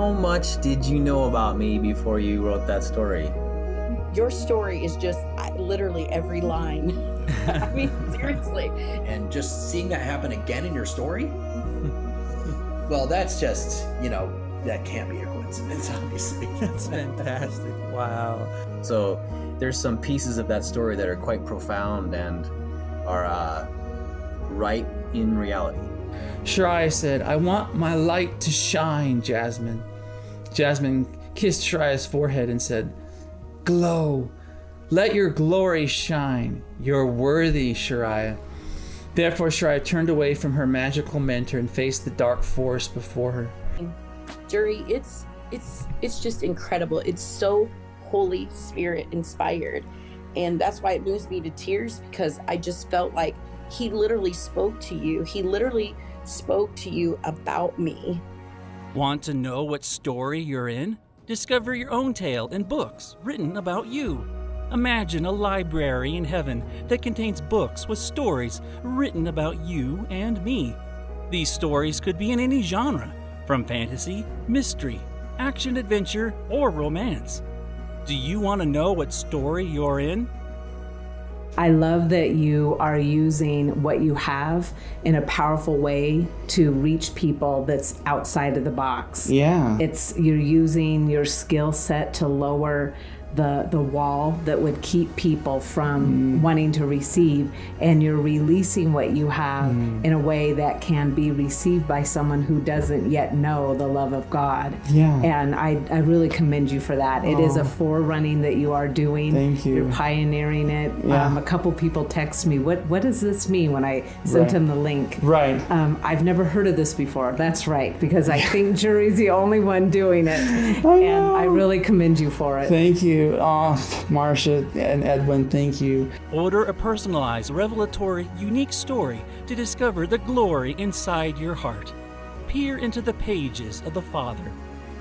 how much did you know about me before you wrote that story? Your story is just literally every line. I mean, seriously. And just seeing that happen again in your story, well, that's just, that can't be a coincidence, obviously. That's fantastic. Wow. So there's some pieces of that story that are quite profound and are right in reality. Sarai said, "I want my light to shine, Jasmine." Jasmine kissed Sarai's forehead and said, "Glow. Let your glory shine. You're worthy, Sarai." Therefore, Sarai turned away from her magical mentor and faced the dark forest before her. Jurri, it's just incredible. It's so Holy Spirit inspired. And that's why it moves me to tears, because I just felt like he literally spoke to you. He literally spoke to you about me. Want to know what story you're in? Discover your own tale in books written about you. Imagine a library in heaven that contains books with stories written about you and me. These stories could be in any genre, from fantasy, mystery, action-adventure, or romance. Do you want to know what story you're in? I love that you are using what you have in a powerful way to reach people that's outside of the box. Yeah. You're using your skill set to lower the wall that would keep people from wanting to receive, and you're releasing what you have in a way that can be received by someone who doesn't yet know the love of God. Yeah. And I really commend you for that. It is a forerunning that you are doing. Thank you. You're pioneering it. Yeah. A couple people text me, what does this mean, when I sent them the link. Right. I've never heard of this before. That's right, because I think Jurri's the only one doing it. And I really commend you for it. Thank you. Marcia and Edwin, thank you. Order a personalized, revelatory, unique story to discover the glory inside your heart. Peer into the pages of the Father.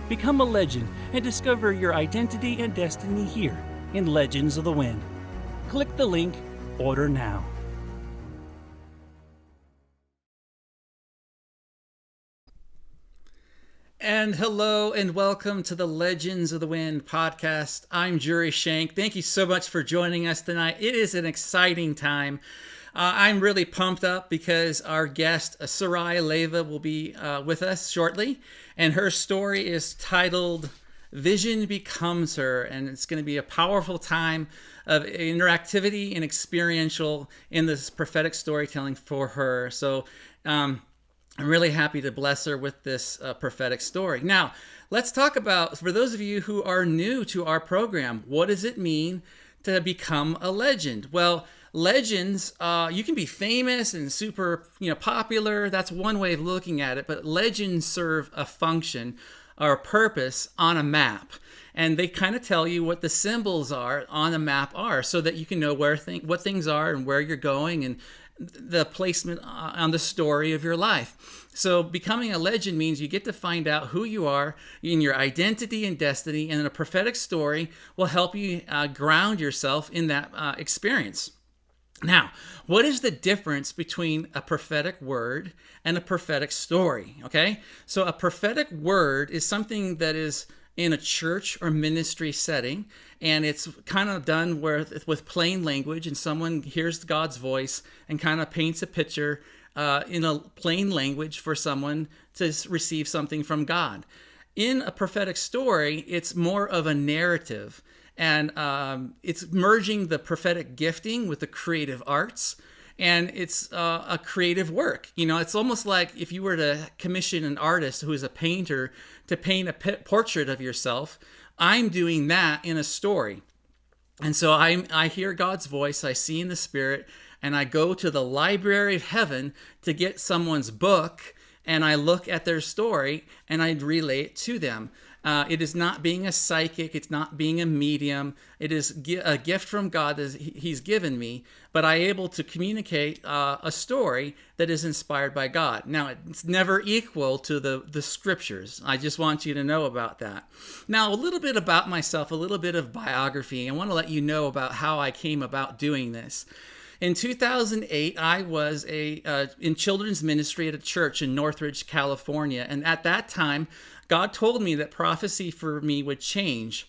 Become a legend and discover your identity and destiny here in Legends of the Wind. Click the link, order now. And hello and welcome to the Legends of the Wind podcast. I'm Jurri Schenck. Thank you so much for joining us tonight. It is an exciting time. I'm really pumped up because our guest, Sarai Leyva, will be with us shortly. And her story is titled Vision Becomes Her. And it's going to be a powerful time of interactivity and experiential in this prophetic storytelling for her. So, I'm really happy to bless her with this prophetic story. Now, let's talk about, for those of you who are new to our program, what does it mean to become a legend? Well, legends, you can be famous and super, popular. That's one way of looking at it. But legends serve a function or a purpose on a map. And they kind of tell you what the symbols are on a map are, so that you can know what things are and where you're going, and the placement on the story of your life. So becoming a legend means you get to find out who you are in your identity and destiny, and a prophetic story will help you ground yourself in that experience. Now, what is the difference between a prophetic word and a prophetic story? Okay, so a prophetic word is something that is in a church or ministry setting, and it's kind of done with plain language, and someone hears God's voice and kind of paints a picture in a plain language for someone to receive something from God. In a prophetic story, it's more of a narrative, and it's merging the prophetic gifting with the creative arts, and it's a creative work. It's almost like if you were to commission an artist who is a painter to paint a portrait of yourself. I'm doing that in a story. And so I hear God's voice, I see in the Spirit, and I go to the library of heaven to get someone's book, and I look at their story, and I relay it to them. It is not being a psychic. It's not being a medium. It is a gift from God that He's given me, but I'm able to communicate a story that is inspired by God. Now, it's never equal to the scriptures. I just want you to know about that. Now, a little bit about myself, a little bit of biography. I want to let you know about how I came about doing this. In 2008, I was in children's ministry at a church in Northridge, California. And at that time, God told me that prophecy for me would change.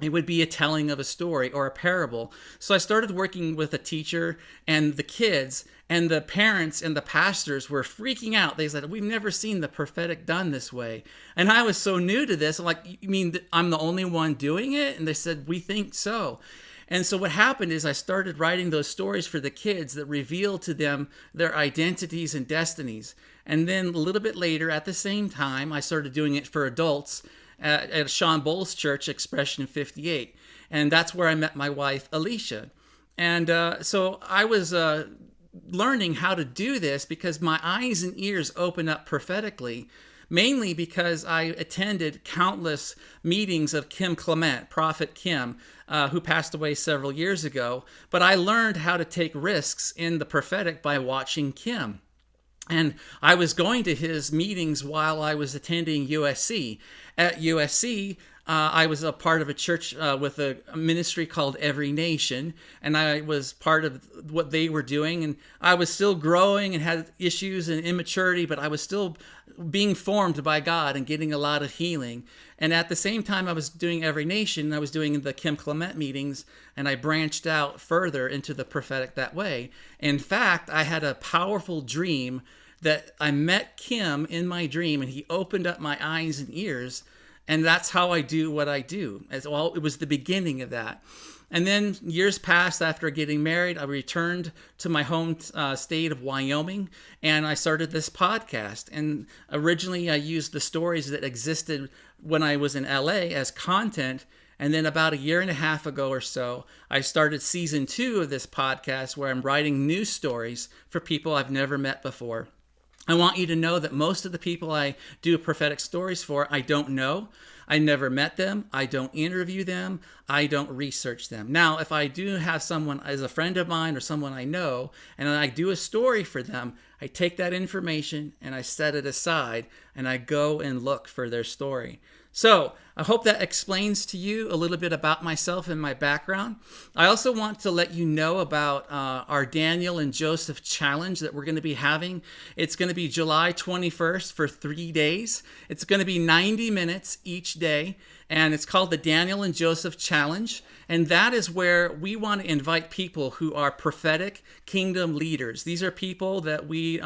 It would be a telling of a story or a parable. So I started working with a teacher and the kids, and the parents and the pastors were freaking out. They said, we've never seen the prophetic done this way. And I was so new to this. I'm like, you mean that I'm the only one doing it? And they said, we think so. And so what happened is I started writing those stories for the kids that revealed to them their identities and destinies. And then a little bit later, at the same time, I started doing it for adults at Sean Bowles Church, Expression 58. And that's where I met my wife, Alisha. And so I was learning how to do this because my eyes and ears opened up prophetically, mainly because I attended countless meetings of Kim Clement, Prophet Kim, who passed away several years ago. But I learned how to take risks in the prophetic by watching Kim. And I was going to his meetings while I was attending USC. At USC, I was a part of a church with a ministry called Every Nation, and I was part of what they were doing. And I was still growing and had issues and immaturity, but I was still being formed by God and getting a lot of healing. And at the same time I was doing Every Nation, I was doing the Kim Clement meetings, and I branched out further into the prophetic that way. In fact, I had a powerful dream that I met Kim in my dream, and he opened up my eyes and ears, and that's how I do what I do. As well, it was the beginning of that. And then years passed after getting married. I returned to my home state of Wyoming, and I started this podcast. And originally I used the stories that existed when I was in LA as content. And then about a year and a half ago or so, I started season 2 of this podcast, where I'm writing new stories for people I've never met before. I want you to know that most of the people I do prophetic stories for, I don't know. I never met them. I don't interview them. I don't research them. Now, if I do have someone as a friend of mine or someone I know, and I do a story for them, I take that information and I set it aside, and I go and look for their story. So I hope that explains to you a little bit about myself and my background. I also want to let you know about our Daniel and Joseph challenge that we're going to be having. It's going to be July 21st for 3 days. It's going to be 90 minutes each day, and it's called the Daniel and Joseph Challenge. And that is where we want to invite people who are prophetic kingdom leaders. These are people that we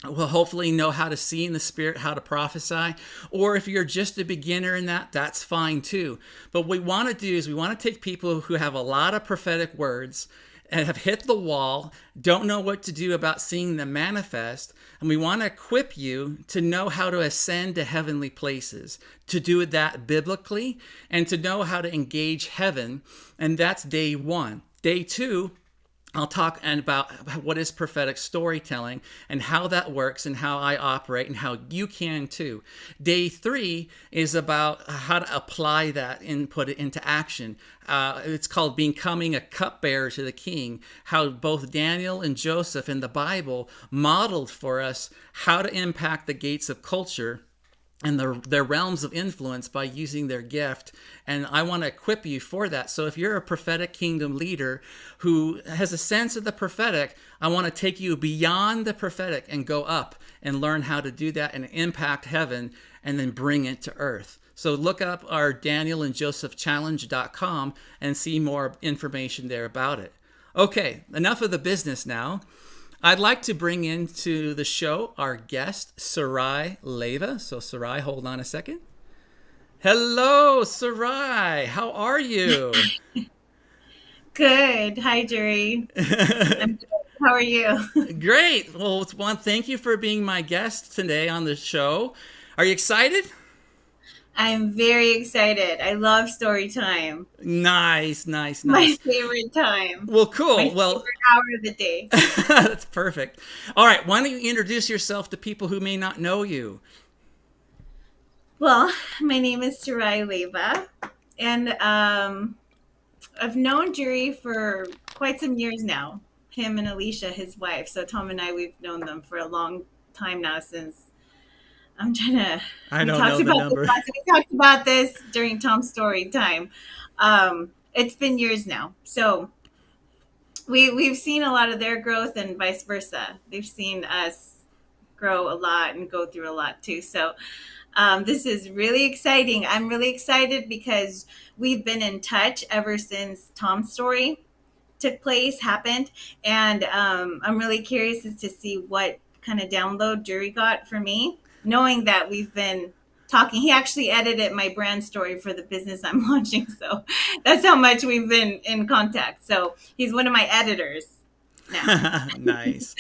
will hopefully know how to see in the spirit, how to prophesy. Or if you're just a beginner in that, that's fine too. But what we want to do is we want to take people who have a lot of prophetic words and have hit the wall, don't know what to do about seeing them manifest, and we want to equip you to know how to ascend to heavenly places, to do that biblically, and to know how to engage heaven. And that's day 1. Day 2, I'll talk about what is prophetic storytelling and how that works and how I operate and how you can too. Day 3 is about how to apply that and put it into action. It's called Becoming a Cupbearer to the King, how both Daniel and Joseph in the Bible modeled for us how to impact the gates of culture and their realms of influence by using their gift. And I want to equip you for that. So if you're a prophetic kingdom leader who has a sense of the prophetic, I want to take you beyond the prophetic and go up and learn how to do that and impact heaven and then bring it to earth. So look up our DanielAndJosephChallenge.com and see more information there about it. Okay, enough of the business now. I'd like to bring into the show our guest, Sarai Leyva. So Sarai, hold on a second. Hello, Sarai. How are you? Good. Hi, Jurri. I'm good. How are you? Great. Well, thank you for being my guest today on the show. Are you excited? I'm very excited. I love story time. Nice. My favorite time. Well, cool. My favorite hour of the day. That's perfect. All right. Why don't you introduce yourself to people who may not know you? Well, my name is Sarai Leyva, and I've known Jurri for quite some years now. Him and Alisha, his wife. So Tom and I, we've known them for a long time now, since I'm trying to. I don't know the number. We talked about this during Tom's story time. It's been years now, so we've seen a lot of their growth and vice versa. They've seen us grow a lot and go through a lot too. So This is really exciting. I'm really excited because we've been in touch ever since Tom's story happened. And I'm really curious as to see what kind of download Jurri got for me, knowing that we've been talking. He actually edited my brand story for the business I'm launching. So that's how much we've been in contact. So he's one of my editors now. Nice.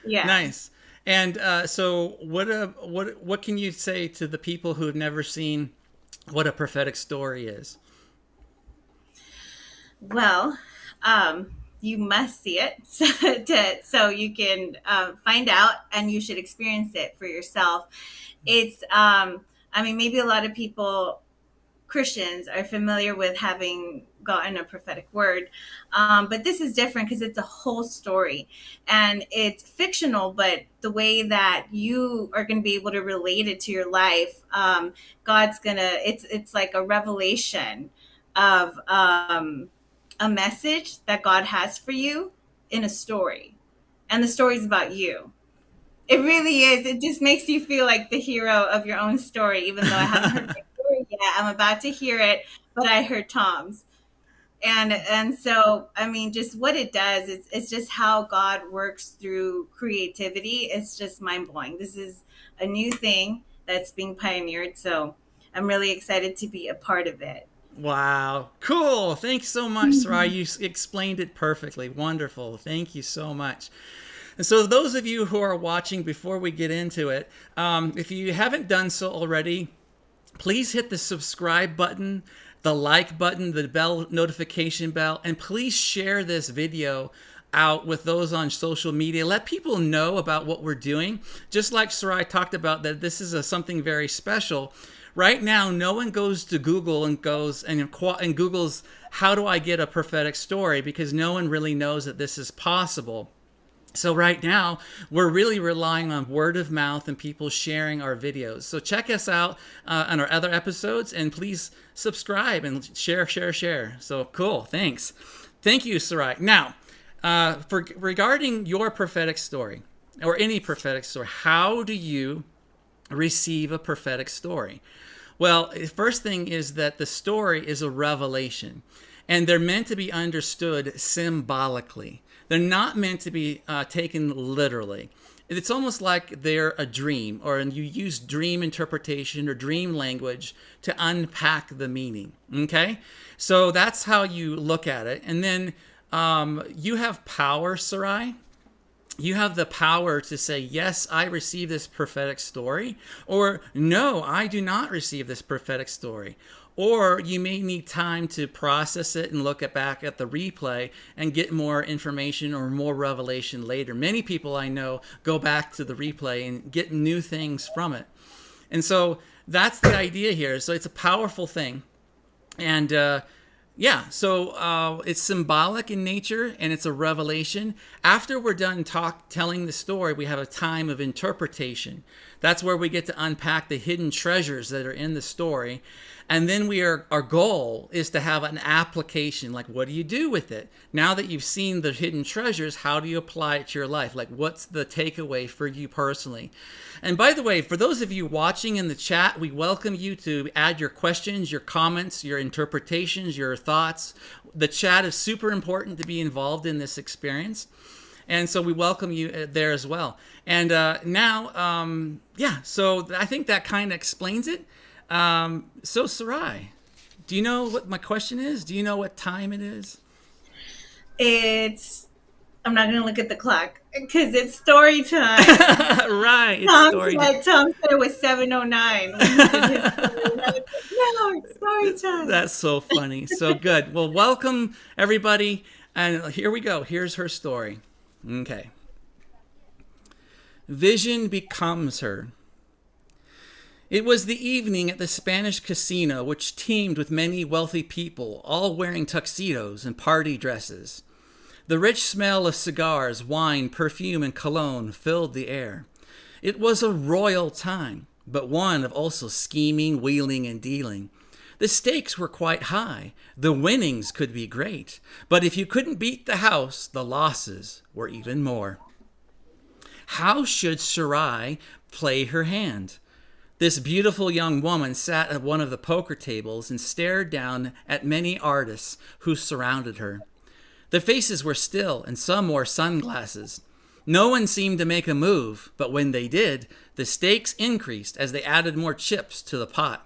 Yeah. Nice. And so what can you say to the people who have never seen what a prophetic story is? Well, you must see it so you can find out, and you should experience it for yourself. It's, maybe a lot of people, Christians, are familiar with having gotten a prophetic word, but this is different because it's a whole story, and it's fictional, but the way that you are going to be able to relate it to your life, it's like a revelation of a message that God has for you in a story, and the story is about you. It really is. It just makes you feel like the hero of your own story, even though I haven't heard my story yet. I'm about to hear it, but I heard Tom's. And so, just what it does, it's just how God works through creativity. It's just mind-blowing. This is a new thing that's being pioneered, so I'm really excited to be a part of it. Wow. Cool. Thanks so much, Sarai. You explained it perfectly. Wonderful. Thank you so much. And so those of you who are watching, before we get into it, if you haven't done so already, please hit the subscribe button, the like button, the bell notification bell, and please share this video out with those on social media. Let people know about what we're doing. Just like Sarai talked about, that this is something very special. Right now, no one goes to Google and Googles, how do I get a prophetic story? Because no one really knows that this is possible. So right now, we're really relying on word of mouth and people sharing our videos. So check us out on our other episodes, and please subscribe and share. So cool. Thanks. Thank you, Sarai. Now, regarding your prophetic story, or any prophetic story, how do you receive a prophetic story? Well, the first thing is that the story is a revelation, and they're meant to be understood symbolically. They're not meant to be taken literally. It's almost like they're a dream, or you use dream interpretation or dream language to unpack the meaning. Okay? So that's how you look at it. And then you have power, Sarai. You have the power to say, yes, I receive this prophetic story, or no, I do not receive this prophetic story. Or you may need time to process it and look back at the replay and get more information or more revelation later. Many people I know go back to the replay and get new things from it. And so that's the idea here. So it's a powerful thing. And so it's symbolic in nature, and it's a revelation. After we're done telling the story, we have a time of interpretation. That's where we get to unpack the hidden treasures that are in the story. And then our goal is to have an application. Like, what do you do with it? Now that you've seen the hidden treasures, how do you apply it to your life? Like, what's the takeaway for you personally? And by the way, for those of you watching in the chat, we welcome you to add your questions, your comments, your interpretations, your thoughts. The chat is super important to be involved in this experience. And so we welcome you there as well. And so I think that kind of explains it. So Sarai, do you know what my question is? Do you know what time it is? I'm not going to look at the clock because it's story time. Right. It's Tom said it was 7:09. No, it's story time. That's so funny. So good. Well, welcome everybody. And here we go. Here's her story. Okay. Vision becomes her. It was the evening at the Spanish casino, which teemed with many wealthy people, all wearing tuxedos and party dresses. The rich smell of cigars, wine, perfume, and cologne filled the air. It was a royal time, but one of also scheming, wheeling, and dealing. The stakes were quite high. The winnings could be great, but if you couldn't beat the house, the losses were even more. How should Sarai play her hand? This beautiful young woman sat at one of the poker tables and stared down at many artists who surrounded her. Their faces were still, and some wore sunglasses. No one seemed to make a move, but when they did, the stakes increased as they added more chips to the pot.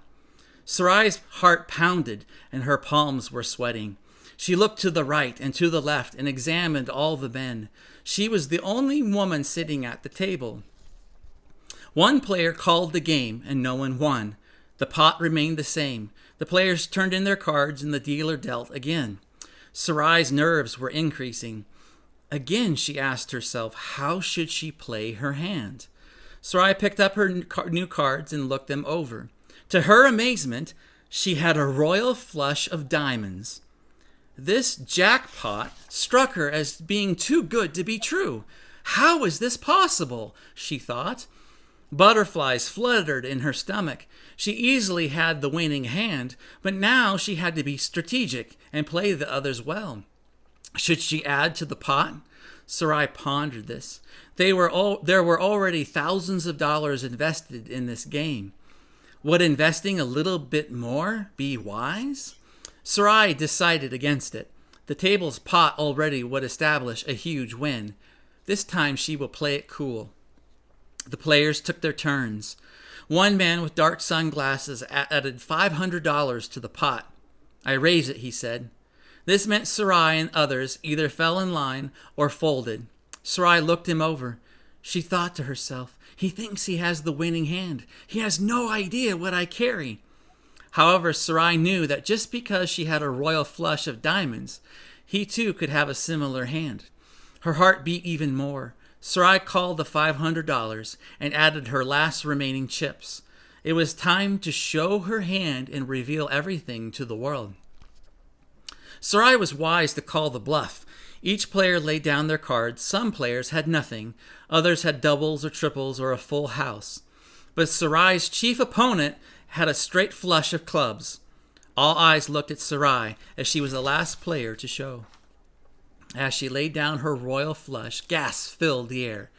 Sarai's heart pounded, and her palms were sweating. She looked to the right and to the left and examined all the men. She was the only woman sitting at the table. One player called the game, and no one won. The pot remained the same. The players turned in their cards, and the dealer dealt again. Sarai's nerves were increasing. Again, she asked herself, how should she play her hand? Sarai picked up her new cards and looked them over. To her amazement, she had a royal flush of diamonds. This jackpot struck her as being too good to be true. How is this possible? She thought. Butterflies fluttered in her stomach. She easily had the winning hand, but now she had to be strategic and play the others well. Should she add to the pot? Sarai pondered this. There were already thousands of dollars invested in this game. Would investing a little bit more be wise? Sarai decided against it. The table's pot already would establish a huge win. This time she will play it cool. The players took their turns. One man with dark sunglasses added $500 to the pot. I raise it, he said. This meant Sarai and others either fell in line or folded. Sarai looked him over. She thought to herself, he thinks he has the winning hand. He has no idea what I carry. However, Sarai knew that just because she had a royal flush of diamonds, he too could have a similar hand. Her heart beat even more. Sarai called the $500 and added her last remaining chips. It was time to show her hand and reveal everything to the world. Sarai was wise to call the bluff. Each player laid down their cards. Some players had nothing. Others had doubles or triples or a full house. But Sarai's chief opponent had a straight flush of clubs. All eyes looked at Sarai as she was the last player to show. As she laid down her royal flush, gasps filled the air.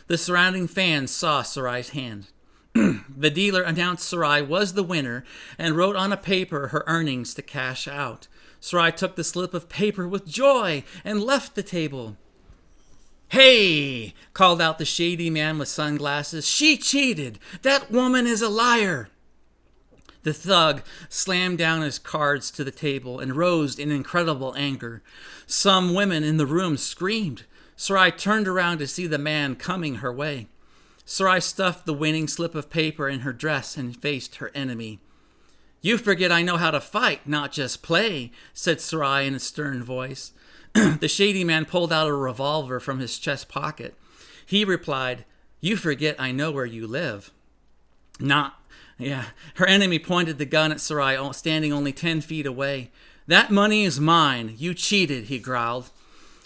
The surrounding fans saw Sarai's hand. The dealer announced Sarai was the winner and wrote on a paper her earnings to cash out. Sarai took the slip of paper with joy and left the table. "Hey!" called out the shady man with sunglasses. "She cheated! That woman is a liar!" The thug slammed down his cards to the table and rose in incredible anger. Some women in the room screamed. Sarai turned around to see the man coming her way. Sarai stuffed the winning slip of paper in her dress and faced her enemy. "You forget I know how to fight, not just play," said Sarai in a stern voice. The shady man pulled out a revolver from his chest pocket. He replied, "You forget I know where you live." Her enemy pointed the gun at Sarai, standing only 10 feet away. "That money is mine. You cheated," he growled.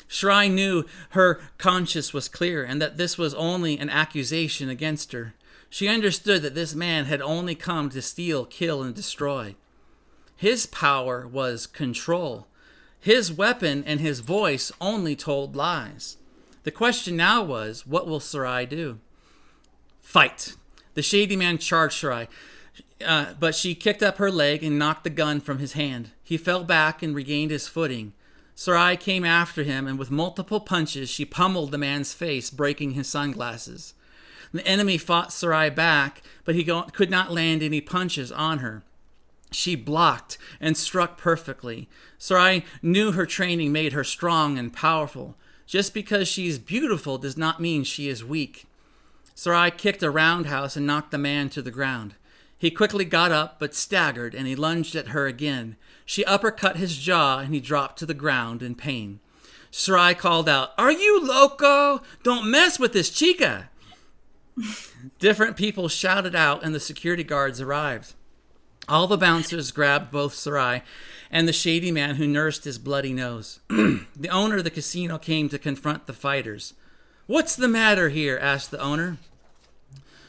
Sarai knew her conscience was clear and that this was only an accusation against her. She understood that this man had only come to steal, kill, and destroy. His power was control. His weapon and his voice only told lies. The question now was, what will Sarai do? Fight! The shady man charged Sarai, but she kicked up her leg and knocked the gun from his hand. He fell back and regained his footing. Sarai came after him, and with multiple punches, she pummeled the man's face, breaking his sunglasses. The enemy fought Sarai back, but he could not land any punches on her. She blocked and struck perfectly. Sarai knew her training made her strong and powerful. Just because she is beautiful does not mean she is weak. Sarai kicked a roundhouse and knocked the man to the ground. He quickly got up but staggered, and he lunged at her again. She uppercut his jaw, and he dropped to the ground in pain. Sarai called out, "Are you loco? Don't mess with this chica!" Different people shouted out, and the security guards arrived. All the bouncers grabbed both Sarai and the shady man who nursed his bloody nose. The owner of the casino came to confront the fighters. "What's the matter here?" asked the owner.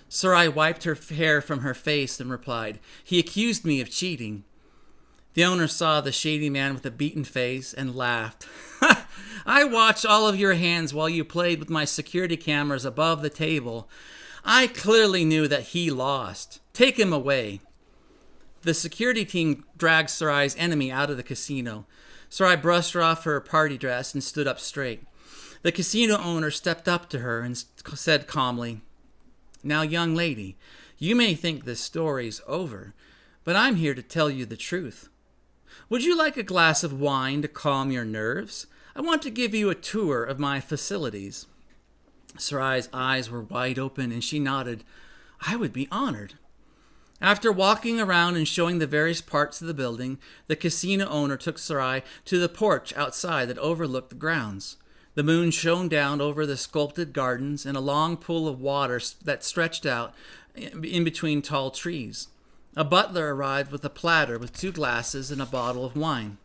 Sarai wiped her hair from her face and replied, "He accused me of cheating." The owner saw the shady man with a beaten face and laughed. "I watched all of your hands while you played with my security cameras above the table. I clearly knew that he lost. Take him away. The security team dragged Sarai's enemy out of the casino. Sarai brushed off her party dress and stood up straight. The casino owner stepped up to her and said calmly, "Now, young lady, you may think this story's over, but I'm here to tell you the truth. Would you like a glass of wine to calm your nerves? I want to give you a tour of my facilities." Sarai's eyes were wide open and she nodded. "I would be honored." After walking around and showing the various parts of the building, the casino owner took Sarai to the porch outside that overlooked the grounds. The moon shone down over the sculpted gardens and a long pool of water that stretched out in between tall trees. A butler arrived with a platter with 2 glasses and a bottle of wine.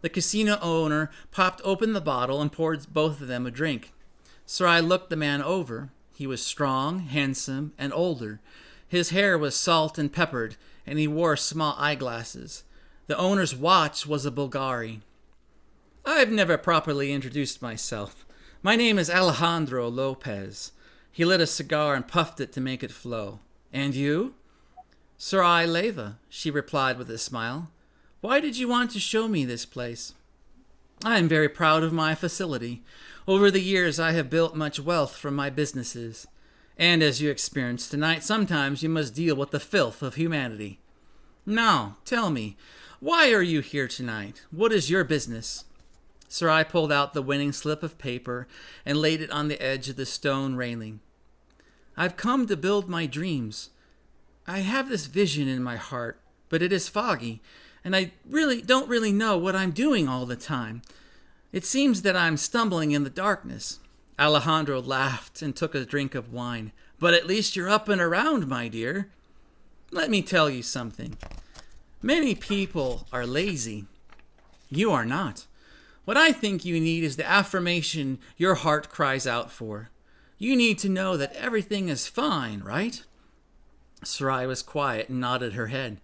The casino owner popped open the bottle and poured both of them a drink. Sarai looked the man over. He was strong, handsome, and older. His hair was salt and peppered, and he wore small eyeglasses. The owner's watch was a Bulgari. "I've never properly introduced myself. My name is Alejandro Lopez." He lit a cigar and puffed it to make it flow. "And you?" "Sarai Leyva," she replied with a smile. "Why did you want to show me this place?" "I am very proud of my facility. Over the years, I have built much wealth from my businesses. And as you experienced tonight, sometimes you must deal with the filth of humanity. Now, tell me, why are you here tonight? What is your business?" Sarai pulled out the winning slip of paper and laid it on the edge of the stone railing. "I've come to build my dreams. I have this vision in my heart, but it is foggy, and I don't really know what I'm doing all the time. It seems that I'm stumbling in the darkness." Alejandro laughed and took a drink of wine. "But at least you're up and around, my dear. Let me tell you something. Many people are lazy. You are not. What I think you need is the affirmation your heart cries out for. You need to know that everything is fine, right?" Sarai was quiet and nodded her head.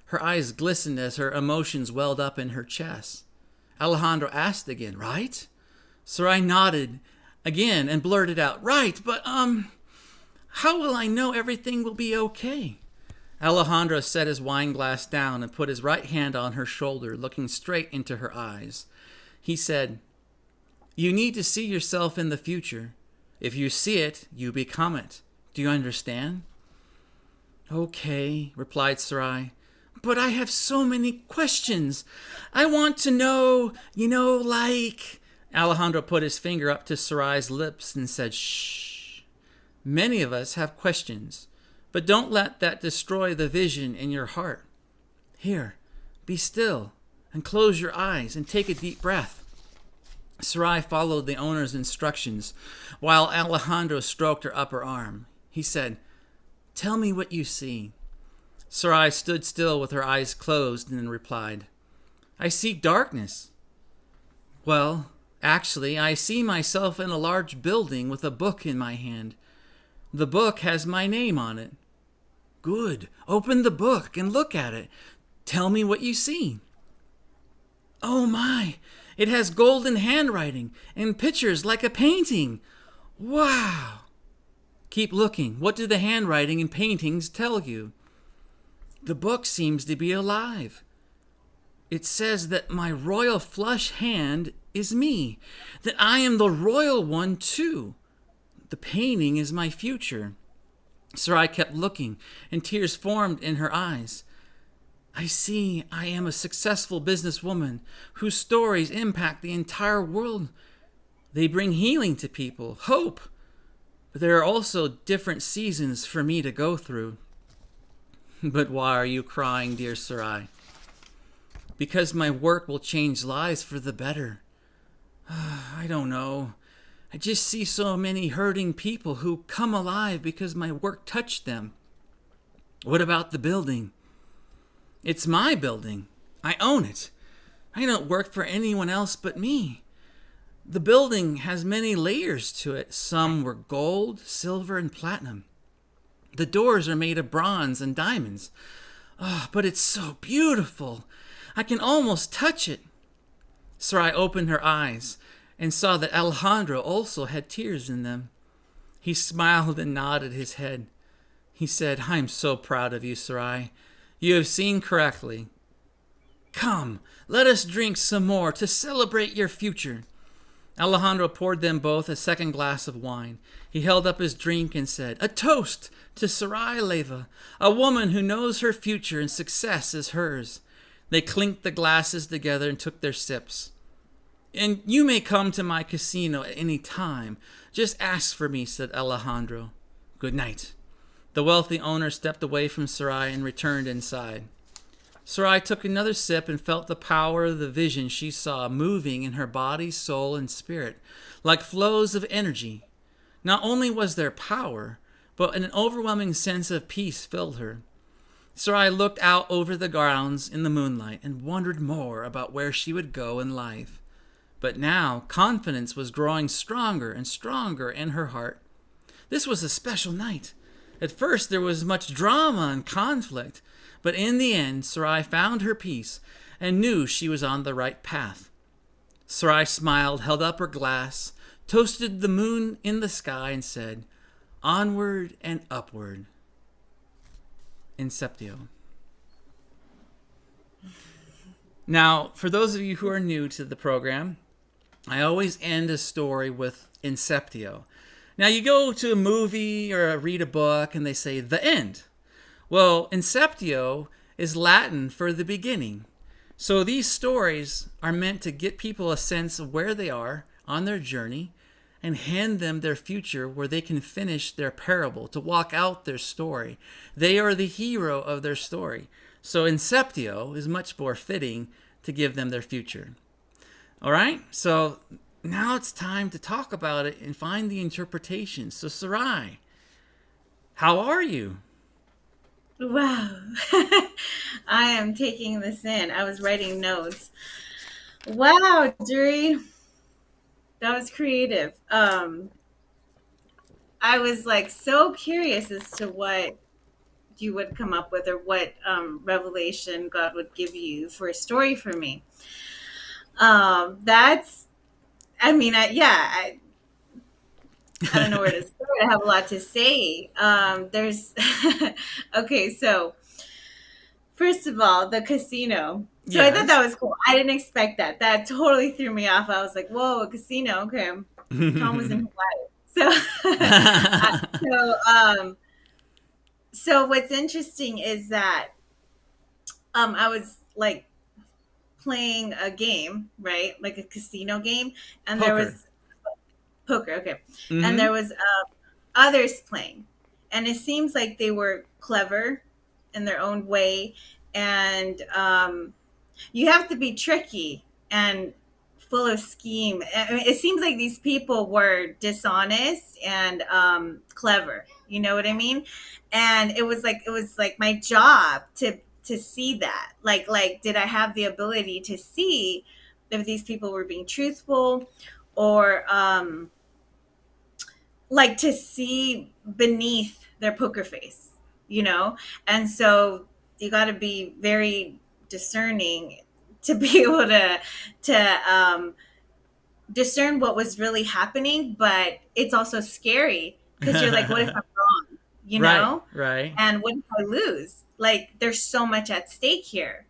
Her eyes glistened as her emotions welled up in her chest. Alejandro asked again, "Right?" Sarai nodded again and blurted out, "Right, but how will I know everything will be okay?" Alejandro set his wine glass down and put his right hand on her shoulder, looking straight into her eyes. He said, "You need to see yourself in the future. If you see it, you become it. Do you understand?" "Okay," replied Sarai. "But I have so many questions. I want to know, like..." Alejandro put his finger up to Sarai's lips and said, "Shh. Many of us have questions, but don't let that destroy the vision in your heart. Here, be still and close your eyes and take a deep breath." Sarai followed the owner's instructions while Alejandro stroked her upper arm. He said, "Tell me what you see." Sarai stood still with her eyes closed and then replied, "I see darkness." "Well, actually, I see myself in a large building with a book in my hand. The book has my name on it." "Good. Open the book and look at it. Tell me what you see." "Oh my, it has golden handwriting and pictures like a painting. Wow." "Keep looking. What do the handwriting and paintings tell you?" "The book seems to be alive. It says that my royal flush hand is me, that I am the royal one too. The painting is my future." Sarai kept looking, and tears formed in her eyes. "I see I am a successful businesswoman whose stories impact the entire world. They bring healing to people, hope. But there are also different seasons for me to go through." "But why are you crying, dear Sarai?" "Because my work will change lives for the better. I don't know. I just see so many hurting people who come alive because my work touched them." "What about the building?" "It's my building. I own it. I don't work for anyone else but me. The building has many layers to it. Some were gold, silver, and platinum. The doors are made of bronze and diamonds. Oh, but it's so beautiful. I can almost touch it." Sarai opened her eyes and saw that Alejandro also had tears in them. He smiled and nodded his head. He said, I'm so proud of you, Sarai. You have seen correctly. Come, let us drink some more to celebrate your future. Alejandro poured them both a second glass of wine. He held up his drink and said, a toast to Sarai Leyva, a woman who knows her future and success is hers. They clinked the glasses together and took their sips. And you may come to my casino at any time. Just ask for me, said Alejandro. Good night. The wealthy owner stepped away from Sarai and returned inside. Sarai took another sip and felt the power of the vision she saw moving in her body, soul, and spirit, like flows of energy. Not only was there power, but an overwhelming sense of peace filled her. Sarai looked out over the grounds in the moonlight and wondered more about where she would go in life. But now confidence was growing stronger and stronger in her heart. This was a special night. At first there was much drama and conflict, but in the end Sarai found her peace and knew she was on the right path. Sarai smiled, held up her glass, toasted the moon in the sky, and said, onward and upward. Inceptio. Now, for those of you who are new to the program, I always end a story with Inceptio. Now, you go to a movie or read a book and they say, the end. Well, Inceptio is Latin for the beginning. So these stories are meant to get people a sense of where they are on their journey and hand them their future where they can finish their parable, to walk out their story. They are the hero of their story. So Inceptio is much more fitting to give them their future. All right, so now it's time to talk about it and find the interpretation. So Sarai, how are you? Wow. I am taking this in. I was writing notes. Wow, Jurri. That was creative. I was like so curious as to what you would come up with, or what revelation God would give you for a story for me. That's, I mean, I don't know where to start. I have a lot to say. There's, okay, so first of all, the casino. So yes. I thought that was cool. I didn't expect that. That totally threw me off. I was like, whoa, a casino. Okay. Tom was in Hawaii. So what's interesting is that I was like playing a game, right? Like a casino game. And Poker. There was poker. Okay. Mm-hmm. And there was others playing. And it seems like they were clever in their own way. And you have to be tricky and full of scheme. I mean, it seems like these people were dishonest and clever. You know what I mean? And it was like my job to see that. Like, did I have the ability to see if these people were being truthful, or like to see beneath their poker face, you know? And so you got to be very discerning to be able to discern what was really happening. But it's also scary because you're like, what if I'm wrong? You know? Right. And what if I lose? Like, there's so much at stake here.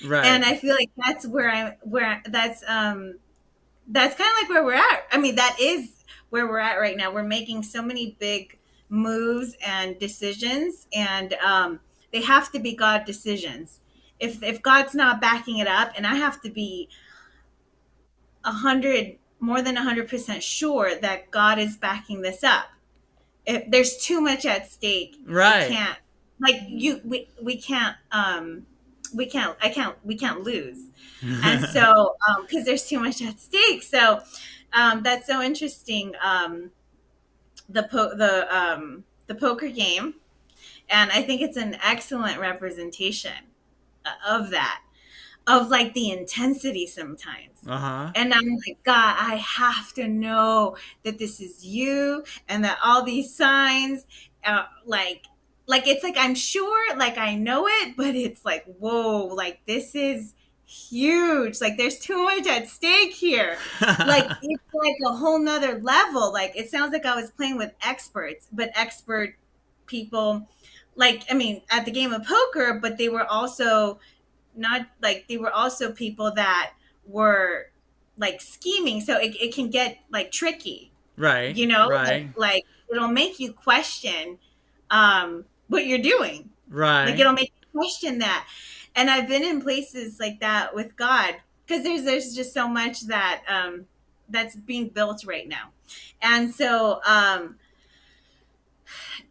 Right. And I feel like that's that's kind of like where we're at. I mean, that is where we're at right now. We're making so many big moves and decisions, and they have to be God decisions. If God's not backing it up, and I have to be more than 100% sure that God is backing this up. If there's too much at stake, right? We can't lose. And so because there's too much at stake. So that's so interesting. The poker game, and I think it's an excellent representation of that, of like the intensity sometimes. And I'm like, God, I have to know that this is you, and that all these signs, like it's like I'm sure, like I know it, but it's like, whoa, like this is huge. Like there's too much at stake here. Like it's like a whole nother level. Like it sounds like I was playing with experts, but expert people, like, I mean, at the game of poker, but they were also not like, they were also people that were like scheming. So it can get like tricky, Right. you know, Right. like it'll make you question what you're doing. Right. Like it'll make you question that. And I've been in places like that with God, because there's just so much that that's being built right now. And so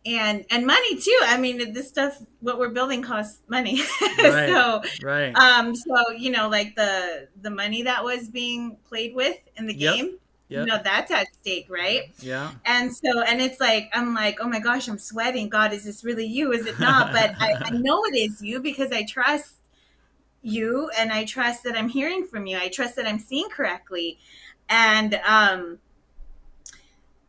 and money too. I mean, this stuff, what we're building costs money. Right. So so you know, like the money that was being played with in the Yep. game, Yep. you know, that's at stake, right? Yeah. And so, and it's like, I'm like, oh my gosh, I'm sweating. God, is this really you? Is it not? But I know it is you, because I trust you, and I trust that I'm hearing from you. I trust that I'm seeing correctly. And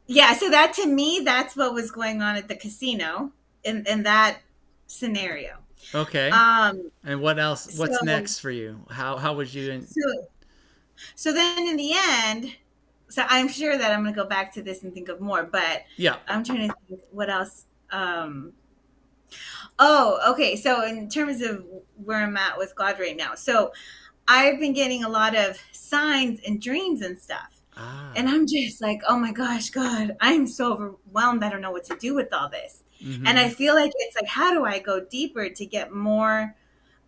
yeah, so that, to me, that's what was going on at the casino in that scenario. Okay. And what else? What's next for you? How would you? So then in the end, so I'm sure that I'm going to go back to this and think of more, but yeah, I'm trying to think what else. Oh, okay. So in terms of where I'm at with God right now, so I've been getting a lot of signs and dreams and stuff. And I'm just like, oh my gosh, God, I'm so overwhelmed. I don't know what to do with all this. Mm-hmm. And I feel like it's like, how do I go deeper to get more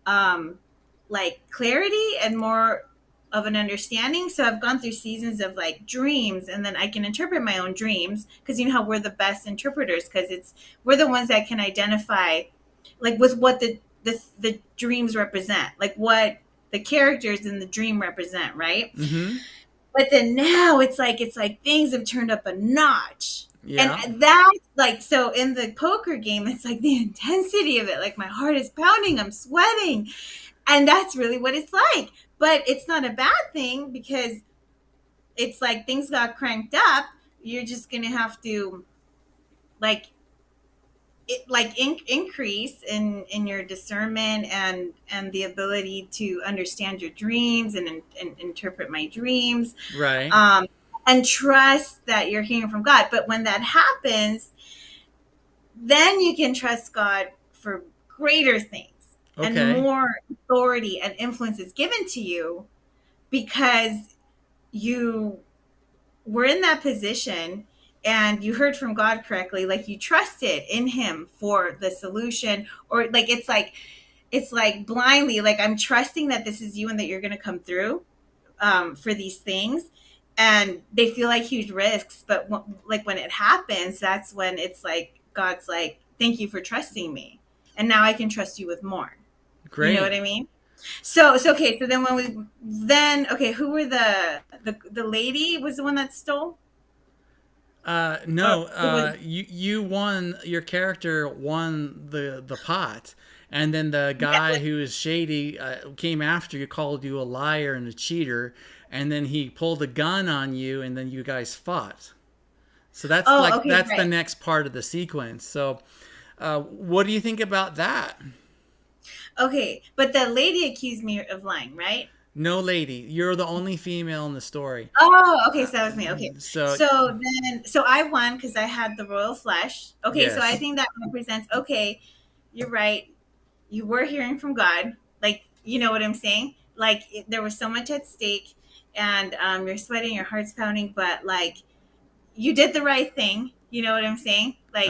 like clarity and more of an understanding? So I've gone through seasons of like dreams, and then I can interpret my own dreams, because you know how we're the best interpreters, because we're the ones that can identify like with what the dreams represent, like what the characters in the dream represent, right? Mm-hmm. But then now it's like things have turned up a notch. Yeah. And that's like, so in the poker game, it's like the intensity of it, like my heart is pounding, I'm sweating. And that's really what it's like. But it's not a bad thing, because it's like things got cranked up. You're just going to have to increase in your discernment and the ability to understand your dreams and interpret my dreams, right? And trust that you're hearing from God. But when that happens, then you can trust God for greater things, and more authority and influence is given to you, because you were in that position and you heard from God correctly, like you trusted in him for the solution, or like it's like blindly, like I'm trusting that this is you and that you're going to come through for these things. And they feel like huge risks, but when it happens, that's when it's like God's like, thank you for trusting me, and now I can trust you with more. Great. You know what I mean? So okay. So then who were the lady was the one that stole? No, you won. Your character won the pot, and then the guy who is shady came after you, called you a liar and a cheater, and then he pulled a gun on you, and then you guys fought. So that's that's right. The next part of the sequence. So, what do you think about that? Okay, but the lady accused me of lying, right? No, lady, you're the only female in the story. Oh, okay, so that was me. Okay, so I won because I had the royal flush. Okay, yes. So I think that represents. Okay, you're right. You were hearing from God, like, you know what I'm saying. Like there was so much at stake, and you're sweating, your heart's pounding, but like you did the right thing. You know what I'm saying? Like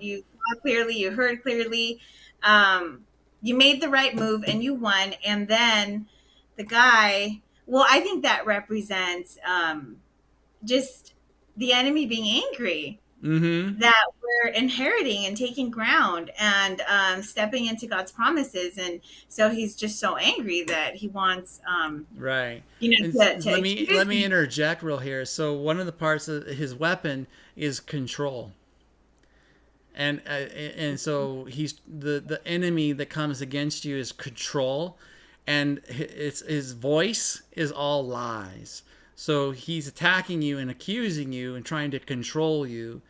you saw clearly, you heard clearly. You made the right move and you won, and then the guy, well, I think that represents just the enemy being angry that we're inheriting and taking ground and stepping into God's promises. And so he's just so angry that he wants right. Let me interject real here. So one of the parts of his weapon is control. And so he's the enemy that comes against you is control, and his voice is all lies. So he's attacking you and accusing you and trying to control you,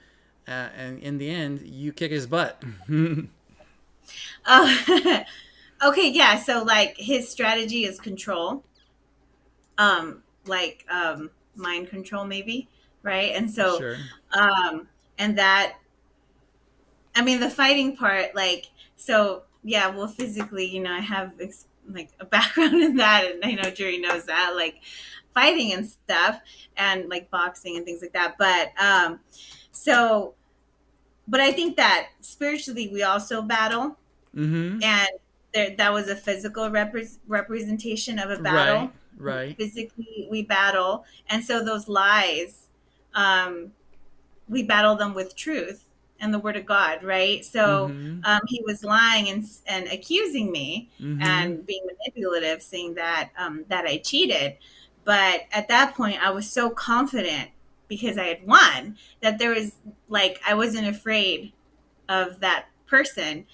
and in the end, you kick his butt. Okay, yeah. So like his strategy is control, mind control maybe, right? And so, Sure. and that, I mean, the fighting part, like, so yeah, well, physically, I have like a background in that, and I know Jurri knows that, like fighting and stuff, and like boxing and things like that. But so, but I think that spiritually we also battle, Mm-hmm. and that was a physical representation of a Right. battle. Right. Physically, we battle, and so those lies, um, we battle them with truth and the word of God, right? So Mm-hmm. he was lying and accusing me Mm-hmm. and being manipulative, saying that that I cheated. But at that point, I was so confident because I had won that there was like I wasn't afraid of that person.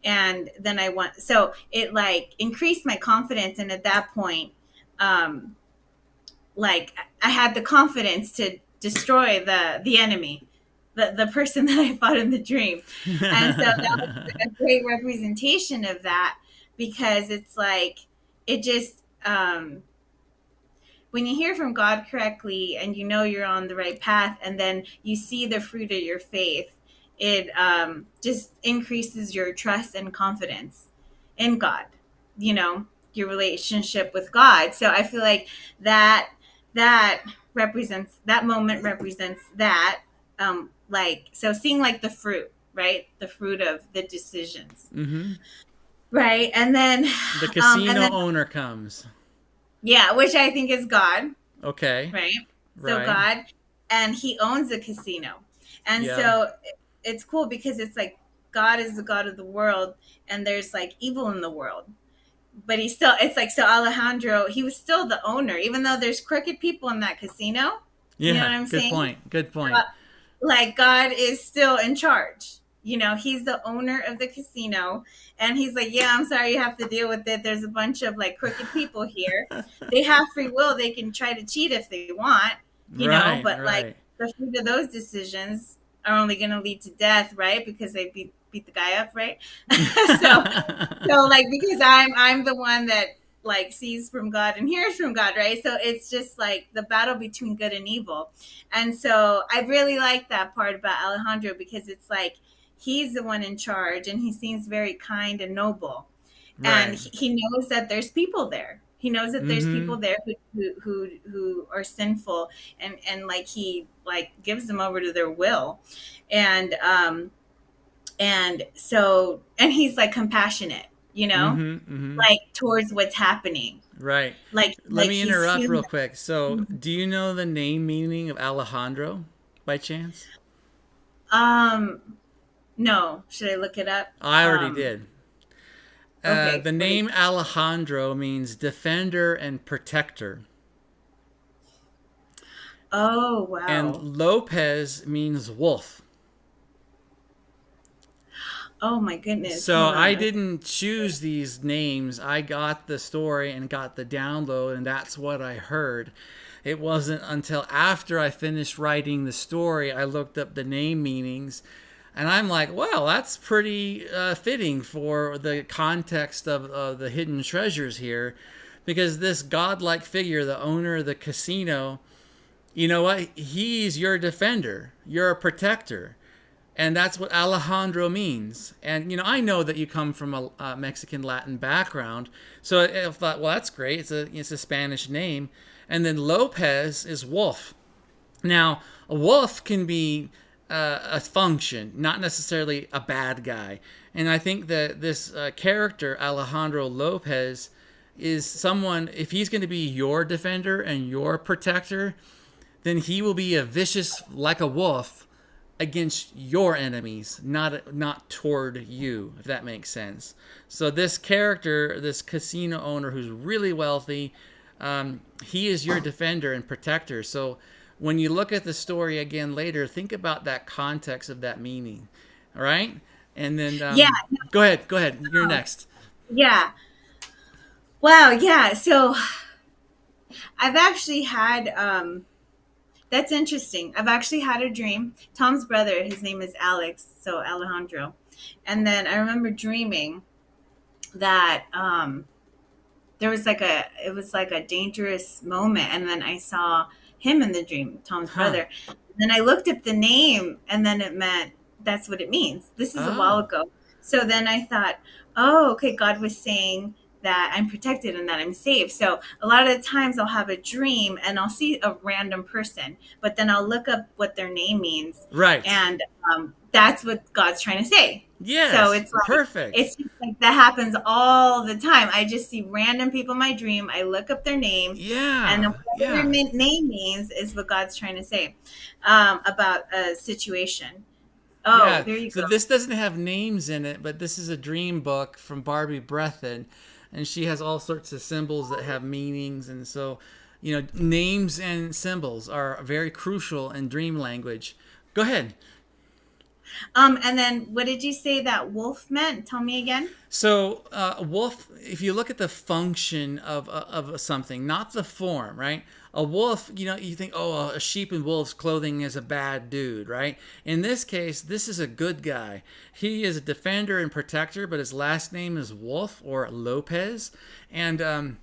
And then I won, so it like increased my confidence. And at that point, um, like I had the confidence to destroy the enemy, the person that I fought in the dream. And so that was a great representation of that, because it's like it just when you hear from God correctly and you know you're on the right path, and then you see the fruit of your faith, it just increases your trust and confidence in God, your relationship with God. So I feel like that represents, that moment represents that, like, so seeing like the fruit, right? The fruit of the decisions, Mm-hmm. right? And then The and casino then owner comes. yeah, which I think is God, Okay. right? So Right. God, and he owns a casino. And Yeah. so it's cool because it's like God is the God of the world, and there's like evil in the world. But he's still, it's like, so Alejandro, he was still the owner, even though there's crooked people in that casino. You know what Yeah. I'm Good saying? point. Good point. Like God is still in charge. He's the owner of the casino, and he's like, yeah, I'm sorry you have to deal with it. There's a bunch of like crooked people here. They have free will. They can try to cheat if they want, Right. but like Right. the fruit of those decisions are only going to lead to death, right? Because they beat the guy up, right? So like, because I'm the one that like sees from God and hears from God, right? So it's just like the battle between good and evil. And so I really like that part about Alejandro, because it's like he's the one in charge, and he seems very kind and noble, and Right. he knows that there's people there. He knows that there's Mm-hmm. people there who are sinful, and like he like gives them over to their will, and so, and he's like compassionate, Mm-hmm. Mm-hmm. like towards what's happening, Right. Let like me he's interrupt human. real quick. So, do you know the name meaning of Alejandro by chance? um no, should I look it up? I already did. Okay, The what is name Alejandro means defender and protector, oh and wow, Lopez means wolf. oh my goodness, So hold I on. didn't choose these names. I got the story and got the download, and that's what I heard. It wasn't until after I finished writing the story I looked up the name meanings, and I'm like, well, that's pretty fitting for the context of the hidden treasures here, because this godlike figure, the owner of the casino, you know what? He's your defender, you're a protector. And that's what Alejandro means. And I know that you come from a Mexican Latin background, so I thought, well, that's great. It's a Spanish name. And then Lopez is wolf. Now, a wolf can be a function, not necessarily a bad guy. And I think that this character, Alejandro Lopez, is someone, if he's going to be your defender and your protector, then he will be a vicious, like a wolf, against your enemies, not toward you, if that makes sense. So this character, this casino owner who's really wealthy, he is your defender and protector. So when you look at the story again later, think about that context of that meaning. All right? And then Yeah, go ahead. You're next. yeah, wow, yeah. So I've actually had that's interesting. I've actually had a dream. Tom's brother, his name is Alex, so Alejandro. And then I remember dreaming that there was like it was like a dangerous moment, and then I saw him in the dream, Tom's brother. Then I looked up the name, and then it meant that's what it means. This is a while ago. So then I thought, oh, okay, God was saying that I'm protected and that I'm safe. So a lot of the times I'll have a dream and I'll see a random person, but then I'll look up what their name means. Right. And that's what God's trying to say. Yes. So it's like, perfect. It's just like that happens all the time. I just see random people in my dream. I look up their name. Yeah. And what their name means is what God's trying to say about a situation. Oh, yeah. There you go. So this doesn't have names in it, but this is a dream book from Barbie Breathen, and she has all sorts of symbols that have meanings. And so, you know, names and symbols are very crucial in dream language. Go ahead. And then what did you say that wolf meant? Tell me again. So wolf, if you look at the function of something, not the form, right? A wolf, you know, you think, oh, a sheep in wolf's clothing is a bad dude, right? In this case, this is a good guy. He is a defender and protector, but his last name is Wolf or Lopez. And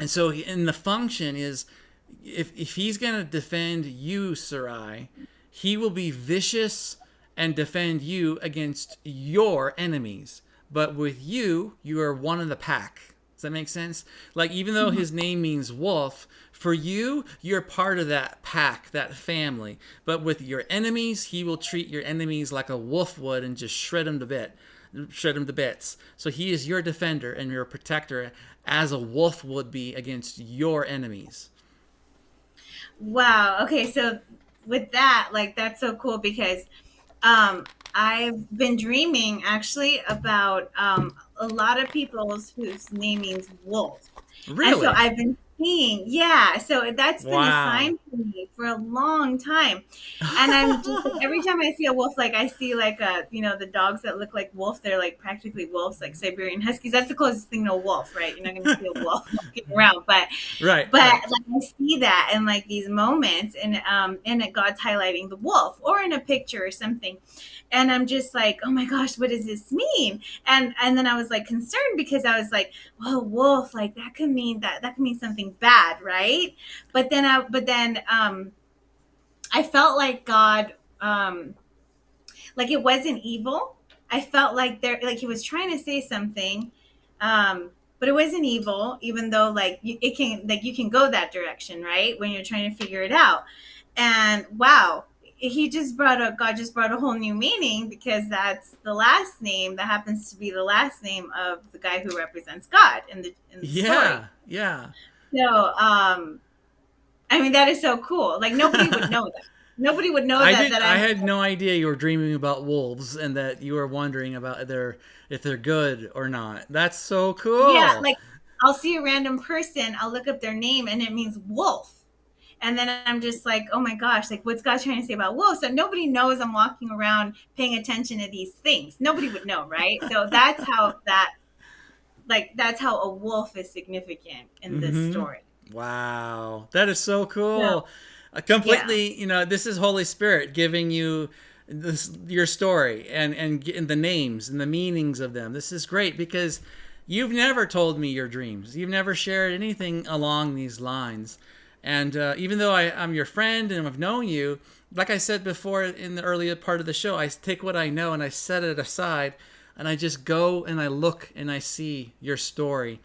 so in the function is, if he's going to defend you, Sarai, he will be vicious and defend you against your enemies. But with you, you are one of the pack. Does that make sense? Like, even though his name means wolf, for you, you're part of that pack, that family. But with your enemies, he will treat your enemies like a wolf would and just shred them to bits. So he is your defender and your protector, as a wolf would be against your enemies. Wow. Okay, so with that, like, that's so cool because I've been dreaming actually about a lot of people whose name means wolf. Really? And so I've been seeing, yeah. So that's been a sign for me for a long time. And I'm just, every time I see a wolf, like I see like the dogs that look like wolf, they're like practically wolves, like Siberian Huskies. That's the closest thing to a wolf, right? You're not going to see a wolf walking around, but like I see that in like these moments, and God's highlighting the wolf or in a picture or something. And I'm just like, oh my gosh, what does this mean? And then I was like concerned because I was like, well, wolf, like that could mean something bad, right? But then I felt like God, like it wasn't evil. I felt like he was trying to say something, but it wasn't evil, even though like you can go that direction, right? When you're trying to figure it out. And wow. God just brought a whole new meaning, because that's the last name that happens to be the last name of the guy who represents God in the story. Yeah. So, I mean, that is so cool. Like nobody would know that. Nobody would know that. I had no idea you were dreaming about wolves and that you were wondering about if they're good or not. That's so cool. Yeah, like I'll see a random person, I'll look up their name, and it means wolf. And then I'm just like, oh my gosh, like what's God trying to say about wolves? So nobody knows I'm walking around paying attention to these things. Nobody would know, right? So that's how a wolf is significant in this story. Wow. That is so cool. Completely, this is Holy Spirit giving you your story and the names and the meanings of them. This is great because you've never told me your dreams. You've never shared anything along these lines. And even though I'm your friend and I've known you, like I said before in the earlier part of the show, I take what I know and I set it aside and I just go and I look and I see your story.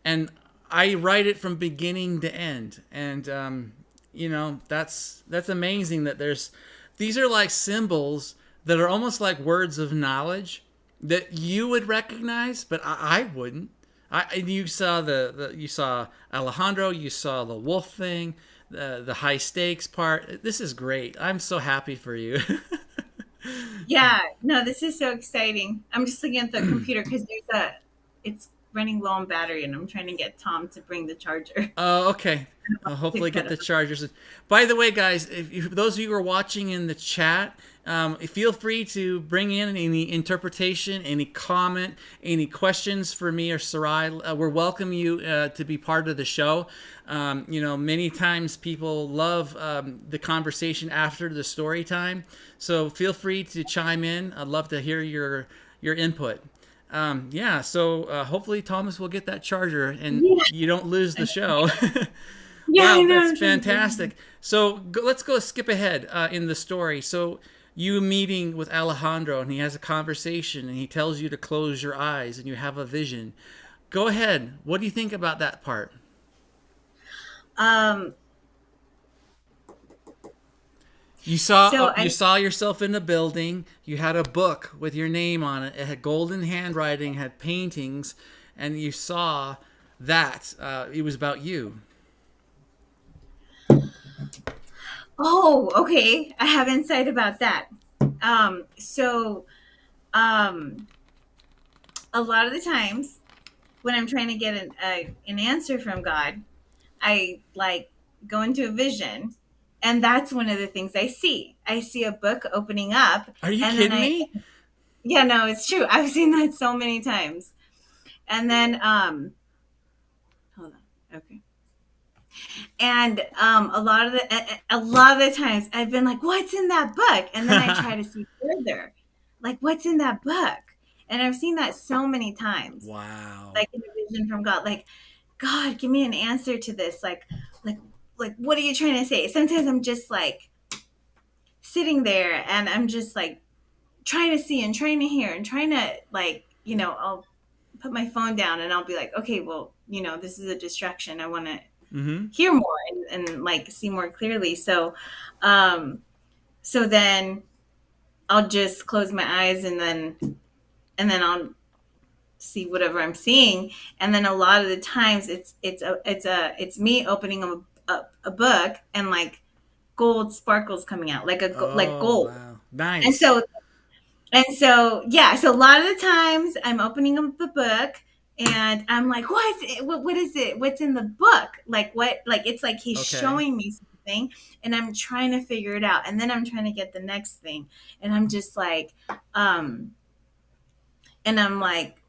And I write it from beginning to end. And, that's amazing that these are like symbols that are almost like words of knowledge that you would recognize, but I wouldn't. You saw you saw Alejandro, you saw the wolf thing, the high stakes part. This is great. I'm so happy for you. Yeah, no, this is so exciting. I'm just looking at the computer because it's running low on battery, and I'm trying to get Tom to bring the charger. Oh, okay. I'll hopefully get the chargers. By the way, guys, if those of you who are watching in the chat, feel free to bring in any interpretation, any comment, any questions for me or Sarai. We're welcome you to be part of the show. Many times people love the conversation after the story time. So feel free to chime in. I'd love to hear your input. Yeah, so hopefully Thomas will get that charger and Yeah. you don't lose the show. Yeah, I Wow, know. that's fantastic. So let's go skip ahead in the story. So you meeting with Alejandro and he has a conversation and he tells you to close your eyes and you have a vision. Go ahead. What do you think about that part? You saw yourself in a building. You had a book with your name on it. It had golden handwriting, had paintings, and you saw that it was about you. Oh, okay. I have insight about that. So, a lot of the times when I'm trying to get an answer from God, I like go into a vision, and that's one of the things I see. I see a book opening up. Are you and kidding then me? Yeah, no, it's true. I've seen that so many times. And then, hold on. Okay. And a lot of the times I've been like, "What's in that book?" And then I try to see further, like, "What's in that book?" And I've seen that so many times, Wow. like in a vision from God, like, "God, give me an answer to this." Like, what are you trying to say? Sometimes I'm just like sitting there, and I'm just like trying to see and trying to hear and trying to like, I'll put my phone down and I'll be like, "Okay, well, this is a distraction. I want to." Mm-hmm. Hear more and like see more clearly. So then I'll just close my eyes and then I'll see whatever I'm seeing. And then a lot of the times it's me opening a book and like gold sparkles coming out, like like gold. Wow. Nice. And so yeah, so a lot of the times I'm opening up the book and I'm like, what is it? What's in the book? Like what? Like it's like he's showing me something, and I'm trying to figure it out, and then I'm trying to get the next thing, and I'm just like, and I'm like,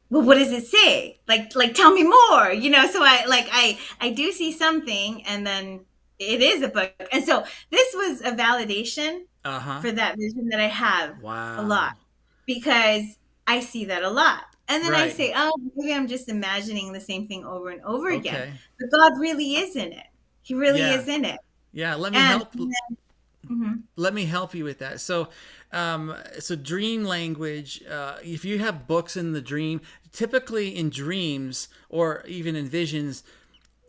well, what does it say? Like tell me more, So I do see something, and then it is a book, and so this was a validation for that vision that I have a lot, because I see that a lot. And then I say, oh, maybe I'm just imagining the same thing over and over again. But God really is in it. He really is in it. Yeah, let me help you with that. So, so dream language, if you have books in the dream, typically in dreams or even in visions,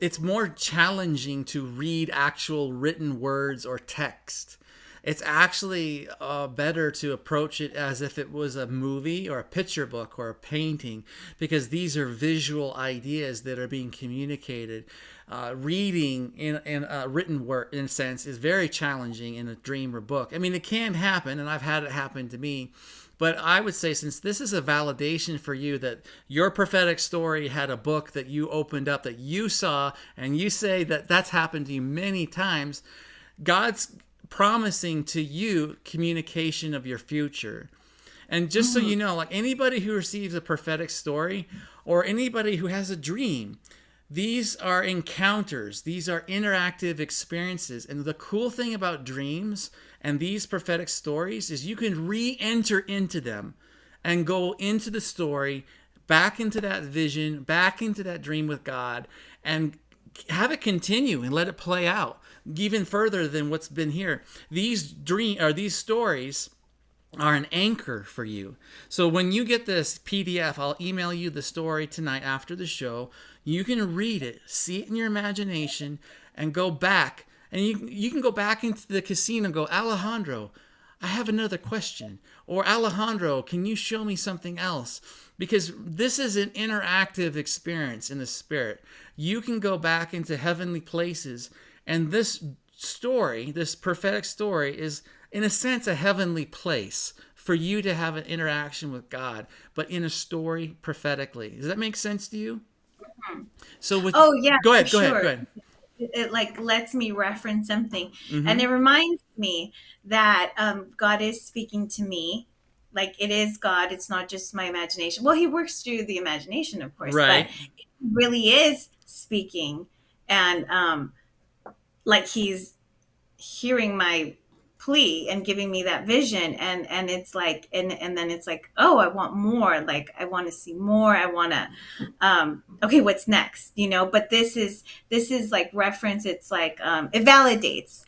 it's more challenging to read actual written words or text. It's actually better to approach it as if it was a movie or a picture book or a painting, because these are visual ideas that are being communicated. Reading in a written word, in a sense, is very challenging in a dream or book. I mean, it can happen, and I've had it happen to me. But I would say, since this is a validation for you that your prophetic story had a book that you opened up, that you saw, and you say that that's happened to you many times, God's promising to you communication of your future. And just so you know, like anybody who receives a prophetic story or anybody who has a dream, these are encounters. These are interactive experiences. And the cool thing about dreams and these prophetic stories is you can re-enter into them and go into the story, back into that vision, back into that dream with God, and have it continue and let it play out even further than what's been here. These stories are an anchor for you. So when you get this PDF, I'll email you the story tonight after the show. You can read it, see it in your imagination, and go back. And you can go back into the casino and go, Alejandro, I have another question. Or Alejandro, can you show me something else? Because this is an interactive experience in the spirit. You can go back into heavenly places. And this story, this prophetic story, is in a sense a heavenly place for you to have an interaction with God, but in a story prophetically. Does that make sense to you? So go ahead. It like lets me reference something, and it reminds me that God is speaking to me. Like it is God. It's not just my imagination. Well, he works through the imagination, of course, right? But it really is speaking, and like he's hearing my plea and giving me that vision, and it's like, and then it's like, oh, I want more, like I want to see more, I want to okay, what's next, but this is like reference, it's like it validates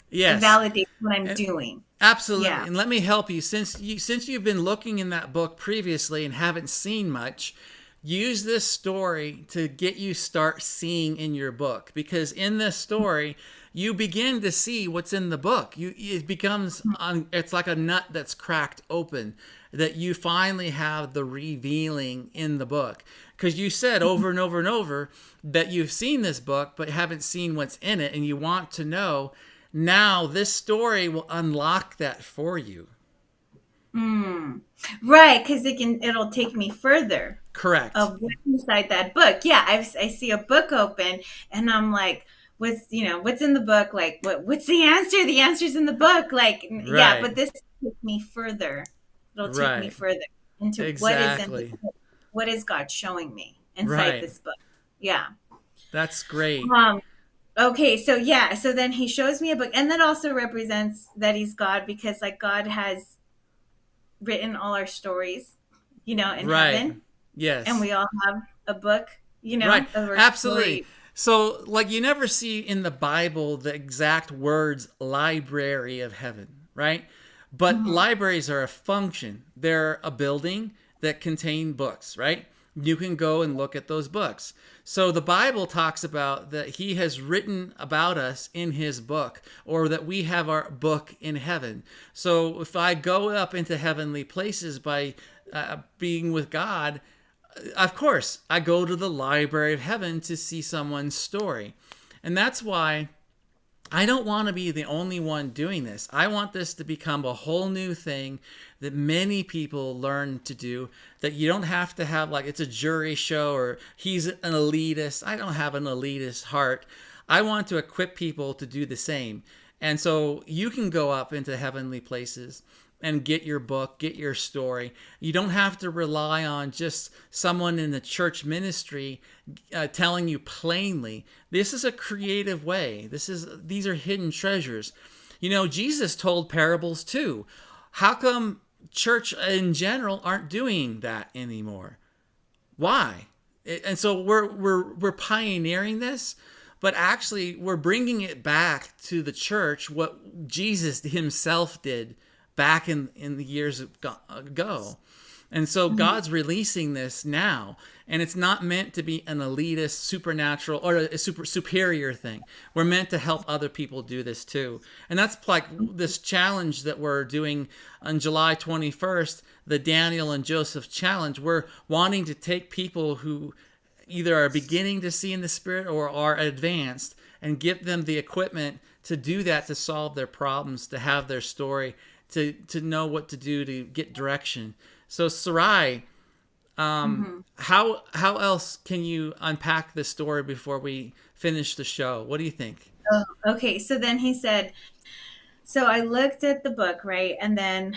what I'm doing. Absolutely. Yeah. And let me help you. Since you've been looking in that book previously and haven't seen much, use this story to get you start seeing in your book, because in this story you begin to see what's in the book. It becomes it's like a nut that's cracked open, that you finally have the revealing in the book, because you said over and over and over that you've seen this book but haven't seen what's in it, and you want to know. Now this story will unlock that for you. Right, because it'll take me further. Correct. Of what's inside that book. Yeah, I see a book open, and I'm like, what's in the book? Like, what's the answer? The answer's in the book. Like, right. Yeah, but this will take me further. It'll take me further into exactly. what is God showing me inside this book. Yeah. That's great. Okay, so so then he shows me a book, and that also represents that he's God, because like God has written all our stories, in heaven. Yes. And we all have a book, right. Of our Absolutely. story. So like you never see in the Bible the exact words library of heaven, right? But libraries are a function. They're a building that contain books, right? You can go and look at those books. So the Bible talks about that he has written about us in his book, or that we have our book in heaven. So if I go up into heavenly places by being with God, of course, I go to the library of heaven to see someone's story. And that's why I don't want to be the only one doing this. I want this to become a whole new thing that many people learn to do, that you don't have to have like it's a Jurri show or he's an elitist. I don't have an elitist heart. I want to equip people to do the same. And so you can go up into heavenly places and get your book, get your story. You don't have to rely on just someone in the church ministry telling you plainly. This is a creative way. These are hidden treasures. Jesus told parables too. How come church in general aren't doing that anymore? Why? And so we're pioneering this, but actually we're bringing it back to the church, what Jesus himself did back in the years ago. And so God's releasing this now, and it's not meant to be an elitist, supernatural, or a superior thing. We're meant to help other people do this too. And that's like this challenge that we're doing on July 21st, the Daniel and Joseph challenge. We're wanting to take people who either are beginning to see in the Spirit or are advanced and give them the equipment to do that, to solve their problems, to have their story, to know what to do, to get direction. So Sarai, how else can you unpack this story before we finish the show? What do you think? Oh, okay. So then he said, so I looked at the book, right? And then,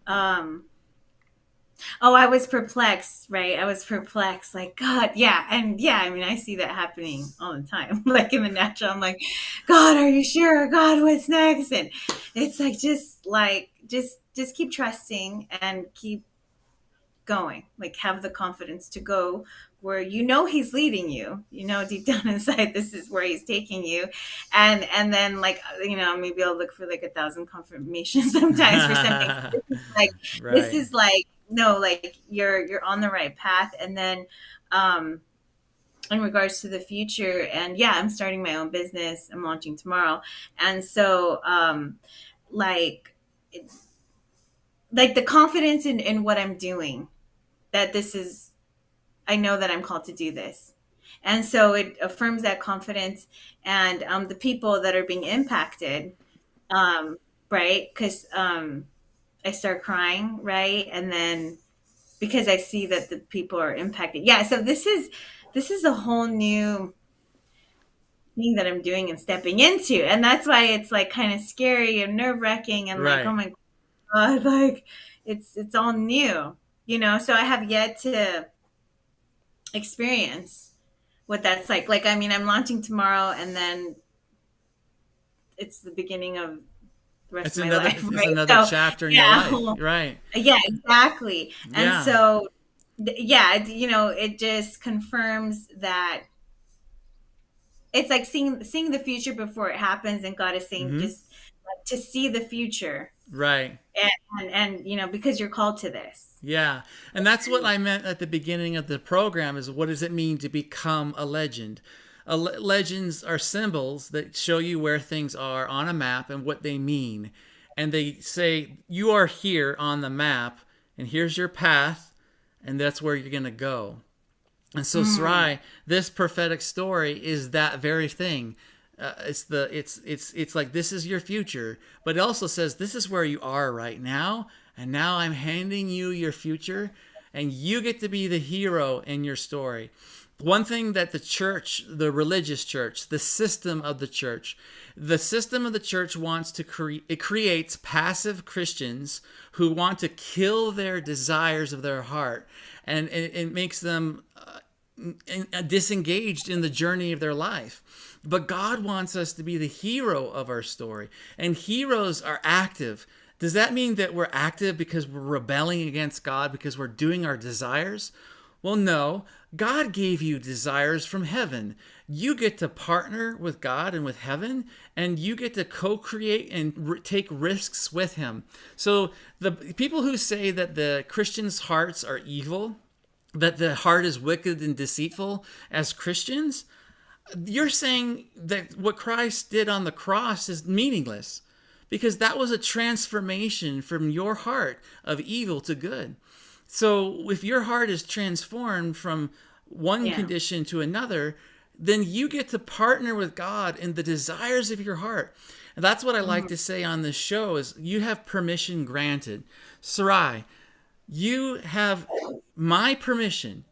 I was perplexed, right? I was perplexed, like, God, yeah. And yeah, I mean, I see that happening all the time. Like in the natural, I'm like, God, are you sure? God, what's next? And it's like, just keep trusting and keep going. Like, have the confidence to go where he's leading you, deep down inside, this is where he's taking you. And then like, maybe I'll look for like 1,000 confirmations sometimes for something. This is like, no, like you're on the right path. And then in regards to the future, and yeah, I'm starting my own business. I'm launching tomorrow. And so like the confidence in what I'm doing, that I know that I'm called to do this. And so it affirms that confidence, and the people that are being impacted, right? Because I start crying, right? And then because I see that the people are impacted. Yeah, so this is a whole new thing that I'm doing and stepping into. And that's why it's like kind of scary and nerve-wracking and like, oh my God, like it's all new, so I have yet to experience what that's like. I mean, I'm launching tomorrow, and then it's the beginning of the rest It's of my another, life. it's Right? another So, chapter in yeah, your life. Right. yeah, exactly. And Yeah. so, yeah, it just confirms that it's like seeing the future before it happens, and God is saying just like, to see the future, Right. and because you're called to this. Yeah. And that's what I meant at the beginning of the program is what does it mean to become a legend? Legends are symbols that show you where things are on a map and what they mean. And they say, you are here on the map, and here's your path, and that's where you're going to go. And so, Sarai, this prophetic story is that very thing. It's like this is your future, but it also says this is where you are right now, and now I'm handing you your future, and you get to be the hero in your story. One thing that the church, the religious church, the system of the church wants to create, it creates passive Christians who want to kill their desires of their heart, and it makes them disengaged in the journey of their life. But God wants us to be the hero of our story, and heroes are active. Does that mean that we're active because we're rebelling against God, because we're doing our desires? Well, no. God gave you desires from heaven. You get to partner with God and with heaven, and you get to co-create and take risks with him. So the people who say that the Christians' hearts are evil, that the heart is wicked and deceitful as Christians, you're saying that what Christ did on the cross is meaningless, because that was a transformation from your heart of evil to good. So if your heart is transformed from one condition to another, then you get to partner with God in the desires of your heart. And that's what I like to say on this show is you have permission granted. Sarai, you have my permission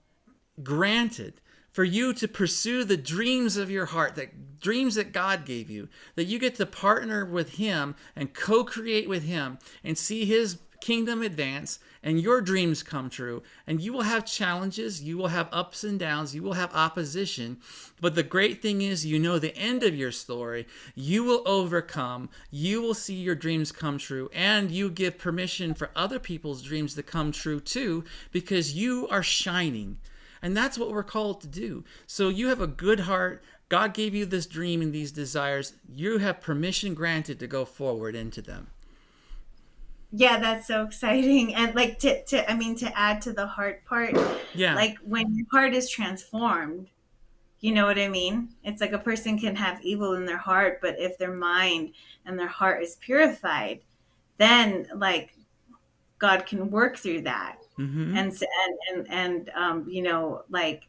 granted for you to pursue the dreams of your heart, that dreams that God gave you, that you get to partner with him and co-create with him and see his kingdom advance and your dreams come true. And you will have challenges, you will have ups and downs, you will have opposition. But the great thing is, you know the end of your story. You will overcome, you will see your dreams come true, and you give permission for other people's dreams to come true too, because you are shining. And that's what we're called to do. So you have a good heart. God gave you this dream and these desires. You have permission granted to go forward into them. Yeah, that's so exciting. And like to add to the heart part, like when your heart is transformed, you know what I mean? It's like a person can have evil in their heart, but if their mind and their heart is purified, then like God can work through that. And like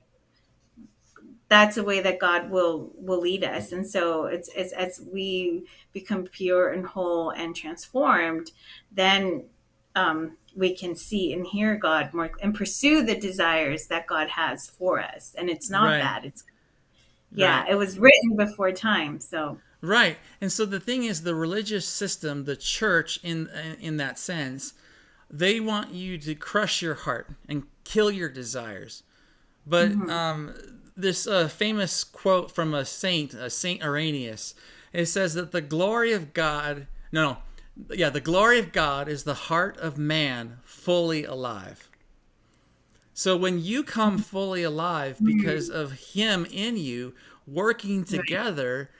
that's a way that God will lead us. And so it's as we become pure and whole and transformed, then we can see and hear God more and pursue the desires that God has for us. And it's not bad. It's it was written before time. So right. And so the thing is, the religious system, the church in that sense, they want you to crush your heart and kill your desires. But this famous quote from Saint Irenaeus, it says that the glory of God, the glory of God is the heart of man fully alive. So when you come fully alive because of him in you working together,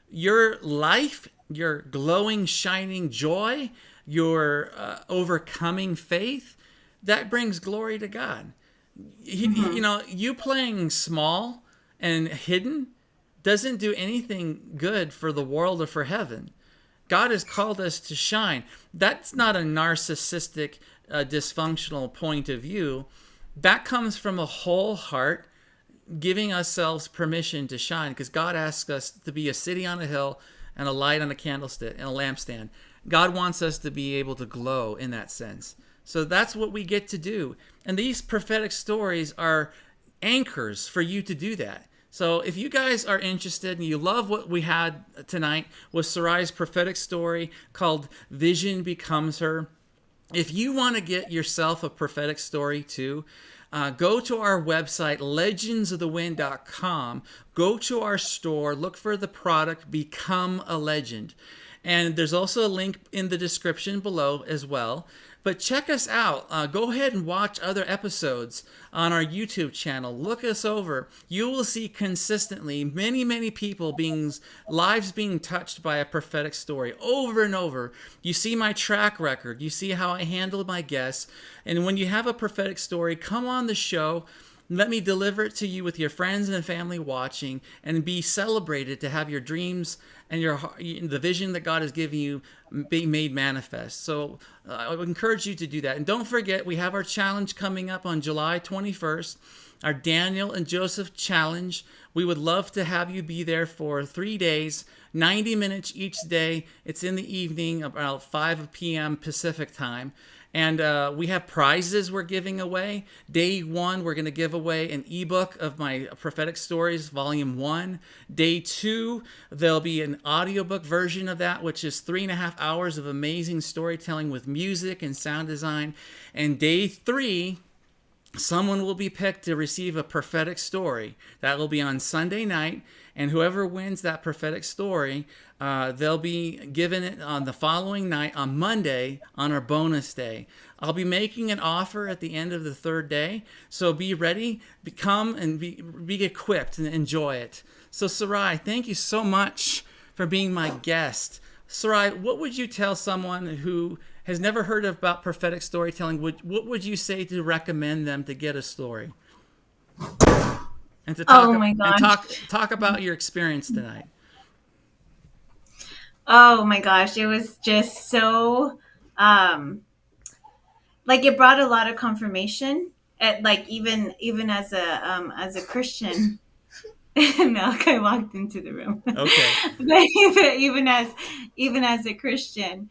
your life, your glowing, shining joy, your overcoming faith, that brings glory to God. You playing small and hidden doesn't do anything good for the world or for heaven. God has called us to shine. That's not a narcissistic, dysfunctional point of view. That comes from a whole heart, giving ourselves permission to shine, because God asks us to be a city on a hill and a light on a candlestick and a lampstand. God wants us to be able to glow in that sense. So that's what we get to do. And these prophetic stories are anchors for you to do that. So if you guys are interested and you love what we had tonight with Sarai's prophetic story called Vision Becomes Her, if you want to get yourself a prophetic story too, go to our website, legendsofthewind.com. Go to our store, look for the product, Become a Legend. And there's also a link in the description below as well. But check us out. Go ahead and watch other episodes on our YouTube channel. Look us over. You will see consistently many people lives being touched by a prophetic story over and over. You see my track record. You see how I handle my guests. And when you have a prophetic story, come on the show. Let me deliver it to you with your friends and family watching, and be celebrated to have your dreams and the vision that God has given you be made manifest. So I would encourage you to do that. And don't forget, we have our challenge coming up on July 21st, our Daniel and Joseph challenge. We would love to have you be there for 3 days, 90 minutes each day. It's in the evening, about 5 p.m. Pacific time. And we have prizes we're giving away. Day 1, we're going to give away an ebook of my prophetic stories, volume 1. Day 2, there'll be an audiobook version of that, which is 3.5 hours of amazing storytelling with music and sound design. And day 3, someone will be picked to receive a prophetic story. That will be on Sunday night. And whoever wins that prophetic story, they'll be given it on the following night, on Monday, on our bonus day. I'll be making an offer at the end of the 3rd day. So be ready, come and be equipped and enjoy it. So Sarai, thank you so much for being my guest. Sarai, what would you tell someone who has never heard about prophetic storytelling? What would you say to recommend them to get a story? And to talk, oh my gosh. and talk about your experience tonight. Oh my gosh, it was just so like it brought a lot of confirmation. At like even as a Christian, Malachi walked into the room. Okay. But even as a Christian,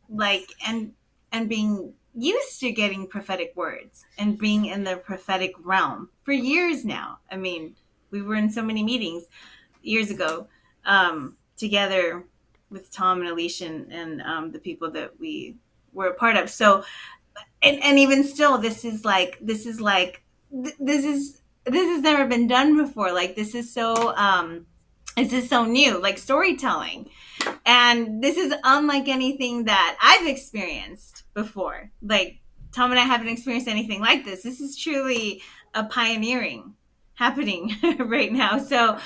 like and being used to getting prophetic words and being in the prophetic realm for years now. I mean, we were in so many meetings years ago together with Tom and Alisha and the people that we were a part of. So, and even still, this has never been done before. Like this is so new, like storytelling. And this is unlike anything that I've experienced before. Like Tom and I haven't experienced anything like this. This is truly a pioneering happening right now. So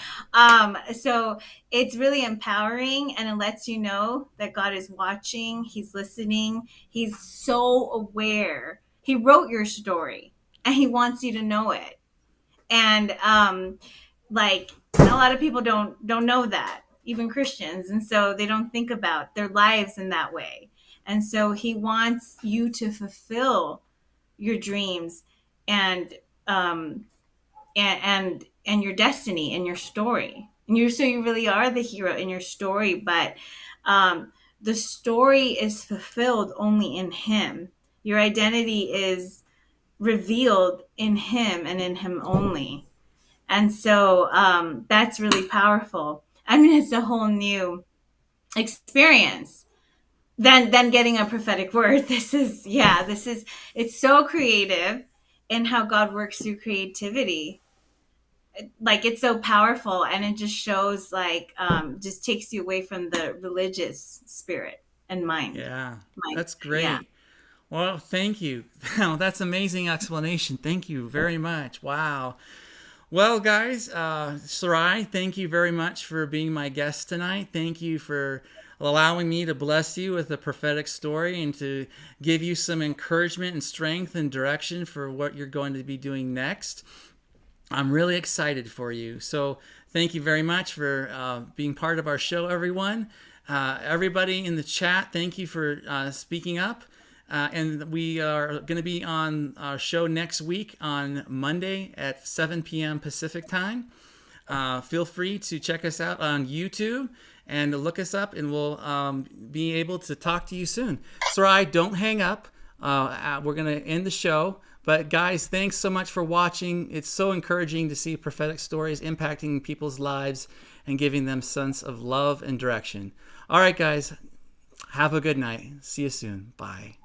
it's really empowering, and it lets you know that God is watching. He's listening. He's so aware. He wrote your story and he wants you to know it. And like a lot of people don't know that, even Christians. And so they don't think about their lives in that way. And so he wants you to fulfill your dreams and your destiny and your story. And you really are the hero in your story, but the story is fulfilled only in him. Your identity is revealed in him and in him only. And so that's really powerful. I mean, it's a whole new experience than getting a prophetic word. It's so creative in how God works through creativity. Like it's so powerful, and it just shows just takes you away from the religious spirit and mind. Yeah, that's great. Yeah. Well, thank you. That's amazing explanation. Thank you very much. Wow. Well, guys, Sarai, thank you very much for being my guest tonight. Thank you for allowing me to bless you with a prophetic story and to give you some encouragement and strength and direction for what you're going to be doing next. I'm really excited for you. So thank you very much for being part of our show, everyone. Everybody in the chat, thank you for speaking up. And we are going to be on our show next week on Monday at 7 p.m. Pacific time. Feel free to check us out on YouTube and look us up, and we'll be able to talk to you soon. Sarai, don't hang up. We're going to end the show. But guys, thanks so much for watching. It's so encouraging to see prophetic stories impacting people's lives and giving them a sense of love and direction. All right, guys, have a good night. See you soon. Bye.